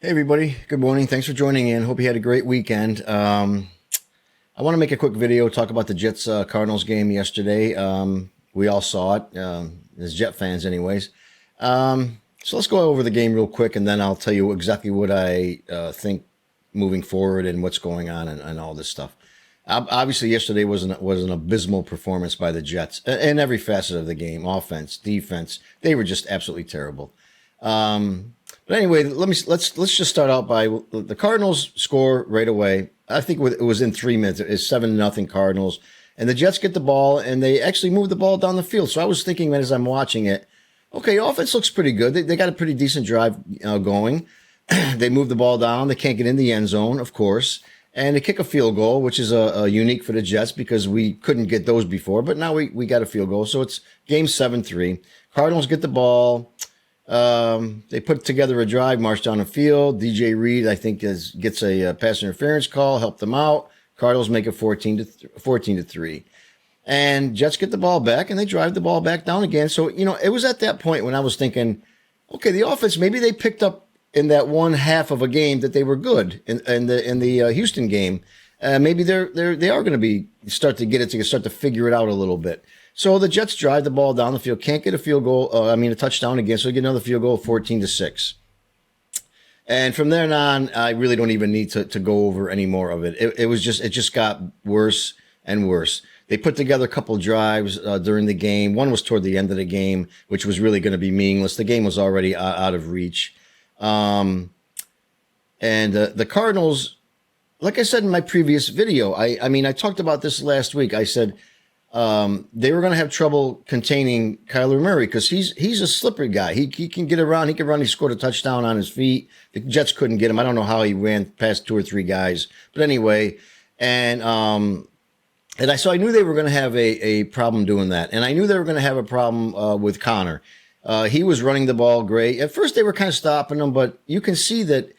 Hey everybody, good morning. Thanks for joining in. Hope you had a great weekend. I want to make a quick video, talk about the Jets Cardinals game yesterday. We all saw it, as Jet fans anyways. So let's go over the game real quick, and then I'll tell you exactly what I think moving forward and what's going on and all this stuff. Obviously, yesterday was an abysmal performance by the Jets in every facet of the game, offense, defense. They were just absolutely terrible. But anyway, let's just start out by the Cardinals score right away. I think it was in 3 minutes. It's 7-0 Cardinals, and the Jets get the ball and they actually move the ball down the field. So I was thinking, man, as I'm watching it, okay, offense looks pretty good. They got a pretty decent drive going. They move the ball down. They can't get in the end zone, of course, and they kick a field goal, which is a unique for the Jets because we couldn't get those before. But now we got a field goal, so it's game 7-3. Cardinals get the ball. They put together a drive, march down the field. DJ Reed, I think, gets a pass interference call, help them out. Cardinals make it 14-3. And Jets get the ball back, and they drive the ball back down again. So, it was at that point when I was thinking, okay, the offense, maybe they picked up in that one half of a game that they were good in the Houston game. Maybe they are going to start to figure it out a little bit. So the Jets drive the ball down the field, can't get a field goal, a touchdown again, so they get another field goal, 14-6. And from there on, I really don't even need to go over any more of it. It just got worse and worse. They put together a couple drives during the game. One was toward the end of the game, which was really going to be meaningless. The game was already out of reach. And the Cardinals, like I said in my previous video, I talked about this last week. I said, they were going to have trouble containing Kyler Murray because he's a slippery guy. He can get around. He can run. He scored a touchdown on his feet. The Jets couldn't get him. I don't know how he ran past 2 or 3 guys. But anyway, so I knew they were going to have a problem doing that. And I knew they were going to have a problem with Connor. He was running the ball great. At first, they were kind of stopping him. But you can see that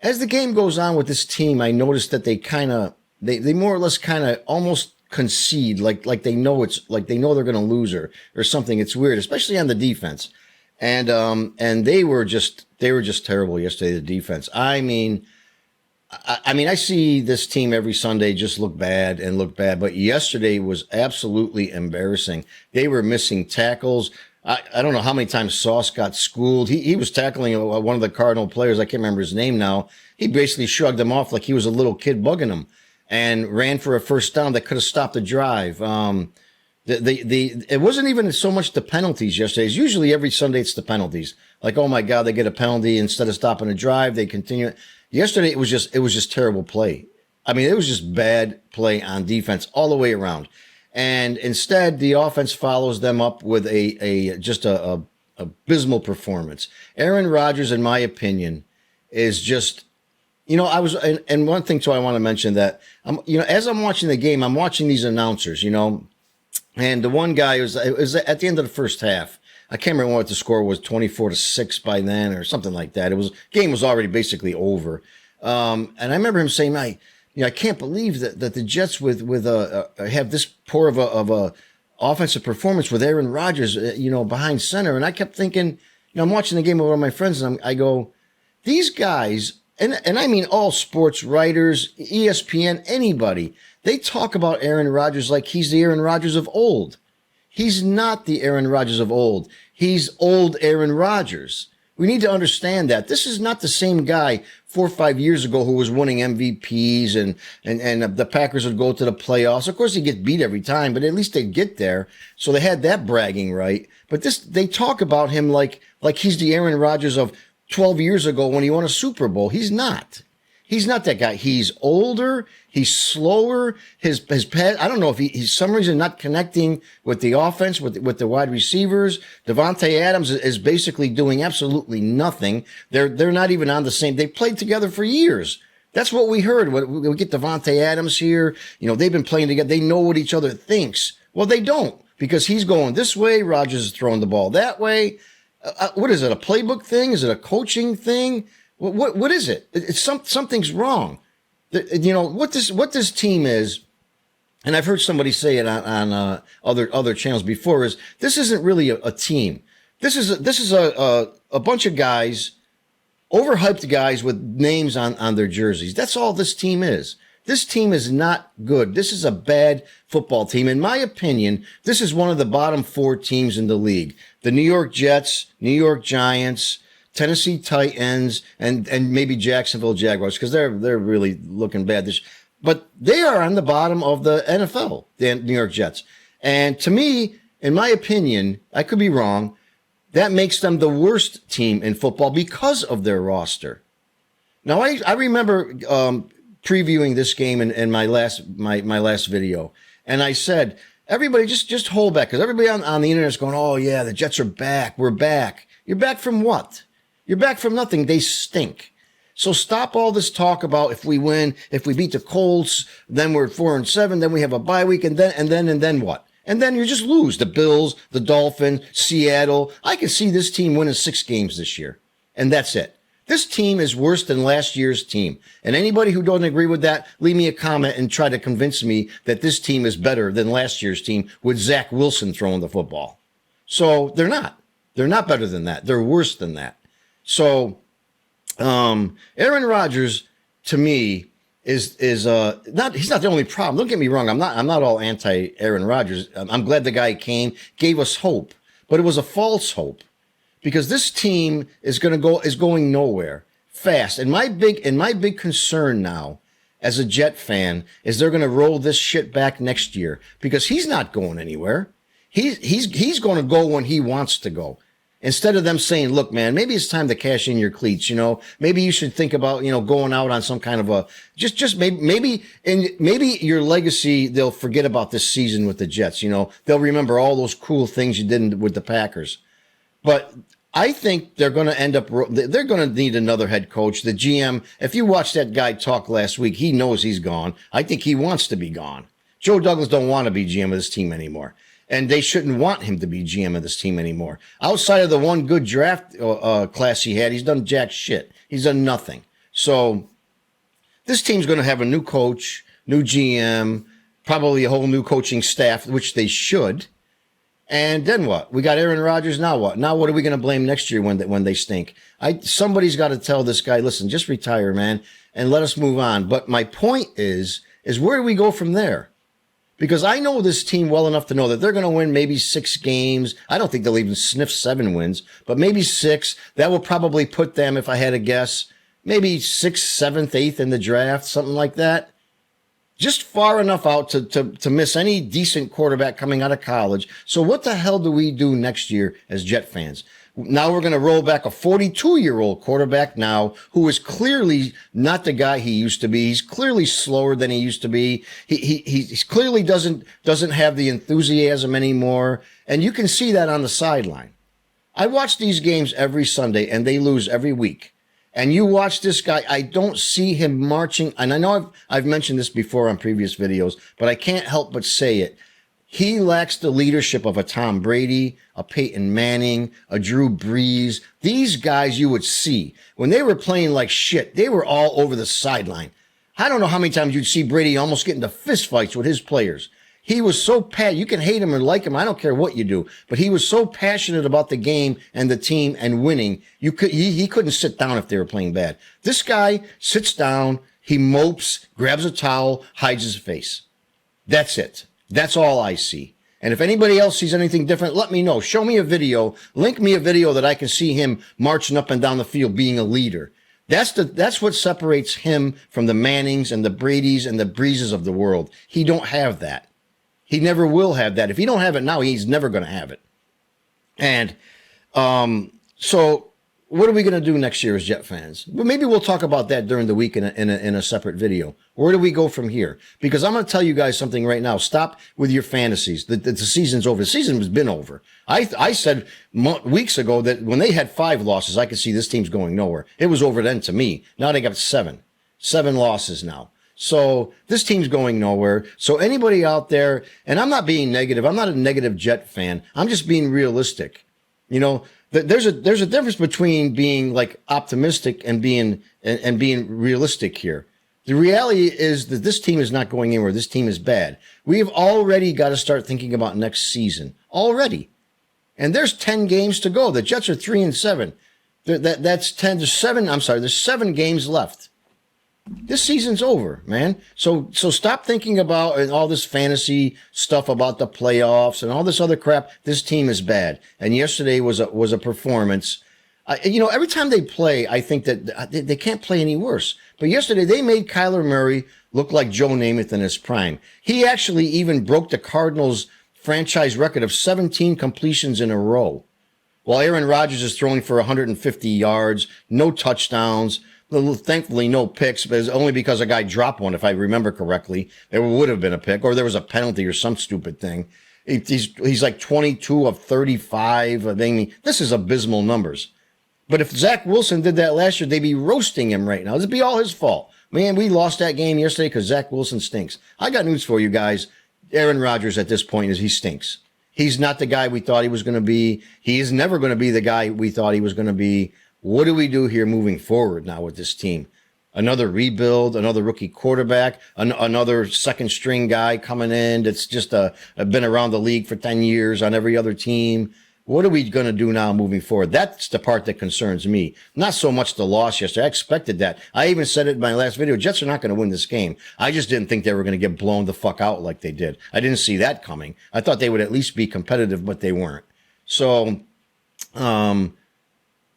as the game goes on with this team, I noticed that they more or less kind of almost concede, like they know they're going to lose or something. It's weird, especially on the defense. And they were just terrible yesterday, the defense. I see this team every Sunday just look bad, but yesterday was absolutely embarrassing. They were missing tackles. I don't know how many times Sauce got schooled. He was tackling one of the Cardinal players. I can't remember his name now. He basically shrugged him off like he was a little kid bugging him, and ran for a first down that could have stopped the drive. It wasn't even so much the penalties yesterday. It's usually every Sunday it's the penalties. Like, oh my God, they get a penalty instead of stopping a drive, they continue. Yesterday it was just terrible play. It was just bad play on defense all the way around. And instead, the offense follows them up with a abysmal performance. Aaron Rodgers, in my opinion, is just. And one thing too, I want to mention that, as I'm watching the game, I'm watching these announcers, and the one guy it was at the end of the first half. I can't remember what the score was, 24-6 by then or something like that. Game was already basically over. And I remember him saying, I can't believe that the Jets have this poor of a offensive performance with Aaron Rodgers, behind center. And I kept thinking, I'm watching the game with one of my friends and I go, these guys, and I mean all sports writers, ESPN, anybody, they talk about Aaron Rodgers like he's the Aaron Rodgers of old. He's not the Aaron Rodgers of old. He's old Aaron Rodgers. We need to understand that. This is not the same guy 4 or 5 years ago who was winning MVPs and the Packers would go to the playoffs. Of course, they get beat every time, but at least they'd get there. So they had that bragging right. But they talk about him like he's the Aaron Rodgers of 12 years ago when he won a Super Bowl. He's not. He's not that guy. He's older. He's slower. His pass. I don't know if he's some reason not connecting with the offense, with the wide receivers. Devontae Adams is basically doing absolutely nothing. They're not even on the same. They played together for years. That's what we heard. We get Devontae Adams here. They've been playing together. They know what each other thinks. Well, they don't, because he's going this way. Rodgers is throwing the ball that way. What is it? A playbook thing? Is it a coaching thing? What is it? It's something's wrong. What this team is, and I've heard somebody say it on other channels before, is this isn't really a team. This is a bunch of guys overhyped guys with names on their jerseys. That's all this team is. This team is not good. This is a bad football team. In my opinion, this is one of the bottom 4 teams in the league. The New York Jets, New York Giants, Tennessee Titans, and maybe Jacksonville Jaguars, because they're really looking bad. But they are on the bottom of the NFL, the New York Jets. And to me, in my opinion, I could be wrong, that makes them the worst team in football because of their roster. Now, I remember previewing this game in my last video, and I said, everybody just hold back, because everybody on the internet is going, oh yeah, the Jets are back, we're back. You're back from what? You're back from nothing. They stink. So stop all this talk about if we win, if we beat the Colts, then we're 4-7, then we have a bye week, and then what? And then you just lose. The Bills, the Dolphins, Seattle. I can see this team winning 6 games this year, and that's it. This team is worse than last year's team. And anybody who doesn't agree with that, leave me a comment and try to convince me that this team is better than last year's team with Zach Wilson throwing the football. So they're not. They're not better than that. They're worse than that. So Aaron Rodgers, to me, is not, he's not the only problem. Don't get me wrong. I'm not all anti Aaron Rodgers. I'm glad the guy came, gave us hope, but it was a false hope, because this team is going nowhere fast. And my big concern now as a Jet fan is they're going to roll this shit back next year, because he's not going anywhere. He's going to go when he wants to go. Instead of them saying, look, man, maybe it's time to cash in your cleats, maybe you should think about, going out on some kind of a, maybe your legacy, they'll forget about this season with the Jets. They'll remember all those cool things you did with the Packers. But I think they're going to need another head coach. The GM, if you watched that guy talk last week, he knows he's gone. I think he wants to be gone. Joe Douglas don't want to be GM of this team anymore. And they shouldn't want him to be GM of this team anymore. Outside of the one good draft class he had, he's done jack shit. He's done nothing. So this team's going to have a new coach, new GM, probably a whole new coaching staff, which they should. And then what? We got Aaron Rodgers. Now what? Now what are we going to blame next year when they stink? Somebody's got to tell this guy, listen, just retire, man, and let us move on. But my point is where do we go from there? Because I know this team well enough to know that they're going to win maybe 6 games. I don't think they'll even sniff 7 wins, but maybe 6. That will probably put them, if I had to guess, maybe 6th, 7th, 8th in the draft, something like that. Just far enough out to miss any decent quarterback coming out of college. So what the hell do we do next year as Jet fans? Now we're going to roll back a 42-year-old quarterback now who is clearly not the guy he used to be. He's clearly slower than he used to be. He clearly doesn't have the enthusiasm anymore. And you can see that on the sideline. I watch these games every Sunday, and they lose every week. And you watch this guy, I don't see him marching. And I know I've mentioned this before on previous videos, but I can't help but say it. He lacks the leadership of a Tom Brady, a Peyton Manning, a Drew Brees. These guys you would see. When they were playing like shit, they were all over the sideline. I don't know how many times you'd see Brady almost get into fistfights with his players. He was so passionate. You can hate him or like him. I don't care what you do. But he was so passionate about the game and the team and winning. He couldn't sit down if they were playing bad. This guy sits down, he mopes, grabs a towel, hides his face. That's it. That's all I see. And if anybody else sees anything different, let me know. Show me a video. Link me a video that I can see him marching up and down the field being a leader. That's what separates him from the Mannings and the Bradys and the Breezes of the world. He don't have that. He never will have that. If he don't have it now, he's never going to have it. And so what are we going to do next year as Jet fans? Well, maybe we'll talk about that during the week in a separate video. Where do we go from here? Because I'm going to tell you guys something right now. Stop with your fantasies. The season's over. The season has been over. I said weeks ago that when they had 5 losses, I could see this team's going nowhere. It was over then to me. Now they got 7 losses now. So this team's going nowhere. So anybody out there, and I'm not being negative. I'm not a negative Jet fan. I'm just being realistic. There's a difference between being like optimistic and being realistic here. The reality is that this team is not going anywhere. This team is bad. We have already got to start thinking about next season already. And there's 10 games to go. The Jets are 3-7. That's 10 to 7. I'm sorry, there's 7 games left. This season's over, man. So stop thinking about all this fantasy stuff about the playoffs and all this other crap. This team is bad. And yesterday was a performance. Every time they play, I think that they can't play any worse. But yesterday they made Kyler Murray look like Joe Namath in his prime. He actually even broke the Cardinals franchise record of 17 completions in a row. While Aaron Rodgers is throwing for 150 yards, no touchdowns, thankfully no picks, but it's only because a guy dropped one, if I remember correctly. There would have been a pick, or there was a penalty or some stupid thing. He's like 22 of 35. I mean, this is abysmal numbers. But if Zach Wilson did that last year, they'd be roasting him right now. It'd be all his fault. Man, we lost that game yesterday because Zach Wilson stinks. I got news for you guys. Aaron Rodgers at this point he stinks. He's not the guy we thought he was going to be. He is never going to be the guy we thought he was going to be. What do we do here moving forward now with this team? Another rebuild, another rookie quarterback, another second string guy coming in that's just been around the league for 10 years on every other team. What are we going to do now moving forward? That's the part that concerns me. Not so much the loss yesterday. I expected that. I even said it in my last video. Jets are not going to win this game. I just didn't think they were going to get blown the fuck out like they did. I didn't see that coming. I thought they would at least be competitive, but they weren't. So,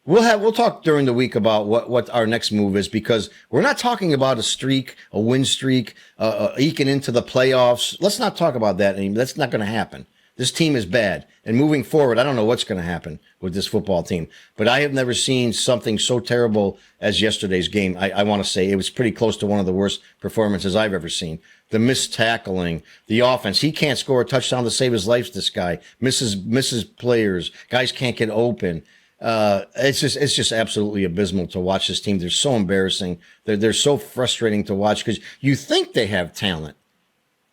we'll talk during the week about what our next move is, because we're not talking about a streak, a win streak, eking into the playoffs. Let's not talk about that anymore. That's not going to happen. This team is bad. And moving forward, I don't know what's going to happen with this football team. But I have never seen something so terrible as yesterday's game. I want to say it was pretty close to one of the worst performances I've ever seen. The missed tackling, the offense. He can't score a touchdown to save his life, this guy. Misses players. Guys can't get open. It's just absolutely abysmal to watch this team. They're so embarrassing. They're so frustrating to watch because you think they have talent.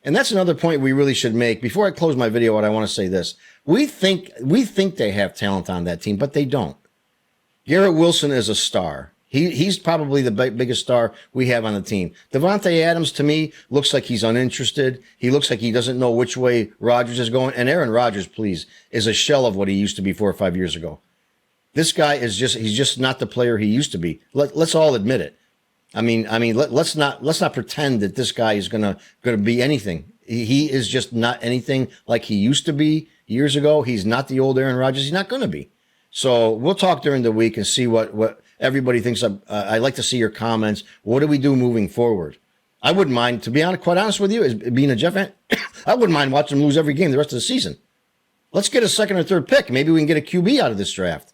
And that's another point we really should make. Before I close my video, I want to say this. We think they have talent on that team, but they don't. Garrett Wilson is a star. He's probably the biggest star we have on the team. Devontae Adams, to me, looks like he's uninterested. He looks like he doesn't know which way Rodgers is going. And Aaron Rodgers, please, is a shell of what he used to be 4 or 5 years ago. This guy he's just not the player he used to be. Let's all admit it. I mean, let's not pretend that this guy is gonna be anything. He is just not anything like he used to be years ago. He's not the old Aaron Rodgers. He's not going to be. So we'll talk during the week and see what everybody thinks. I'd like to see your comments. What do we do moving forward? I wouldn't mind, to be honest, quite honest with you, as being a Jet fan, I wouldn't mind watching them lose every game the rest of the season. Let's get a second or third pick. Maybe we can get a QB out of this draft.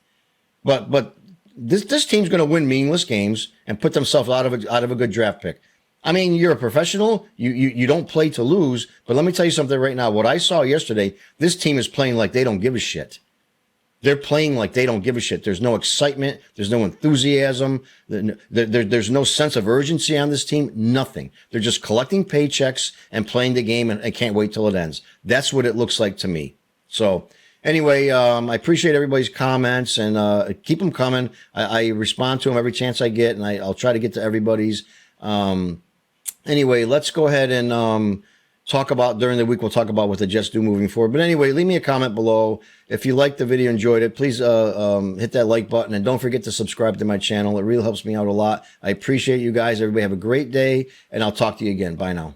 But this team's going to win meaningless games and put themselves out of a good draft pick. I mean, you're a professional. You don't play to lose. But let me tell you something right now. What I saw yesterday, this team is playing like they don't give a shit. They're playing like they don't give a shit. There's no excitement. There's no enthusiasm. There's no sense of urgency on this team. Nothing. They're just collecting paychecks and playing the game, and I can't wait till it ends. That's what it looks like to me. So anyway, I appreciate everybody's comments, and keep them coming. I respond to them every chance I get, and I'll try to get to everybody's. Anyway, let's go ahead and talk about, during the week, we'll talk about what the Jets do moving forward. But anyway, leave me a comment below. If you liked the video, enjoyed it, please hit that like button, and don't forget to subscribe to my channel. It really helps me out a lot. I appreciate you guys. Everybody have a great day, and I'll talk to you again. Bye now.